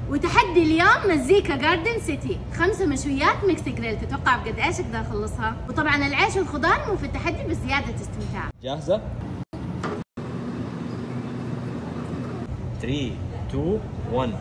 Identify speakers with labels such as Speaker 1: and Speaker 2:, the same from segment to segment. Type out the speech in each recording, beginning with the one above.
Speaker 1: وتحدي اليوم مزيكا جاردن سيتي، 5 مشويات ميكس جريل. تتوقع بقد ايش اقدر اخلصها؟ وطبعا العيش والخضار مو في التحدي بس زيادة استمتاع.
Speaker 2: جاهزة؟ 3 2 1.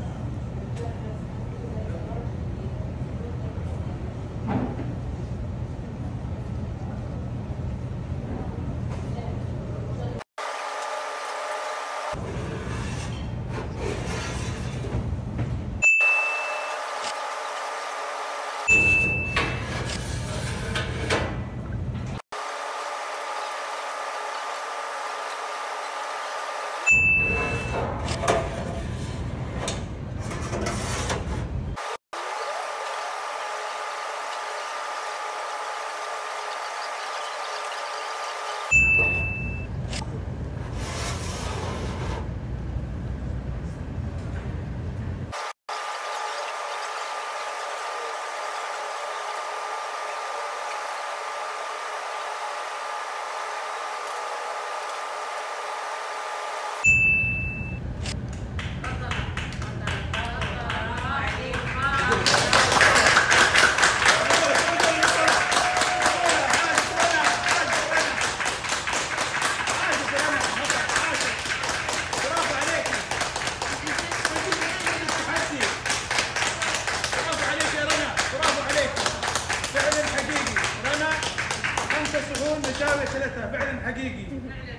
Speaker 3: مشاوي 3 فعلا حقيقي،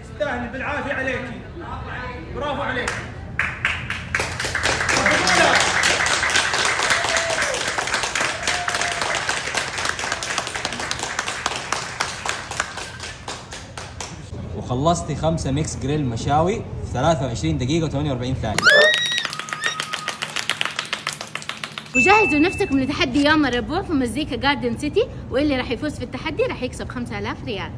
Speaker 3: تستاهلي بالعافيه عليكي. برافو عليك.
Speaker 2: وخلصتي 5 ميكس جريل مشاوي في 23 دقيقة و48 ثانية.
Speaker 1: وجهزوا نفسكم لتحدي يوم الربوع في مزيكا جاردن سيتي، واللي راح يفوز في التحدي راح يكسب 5000 ريال.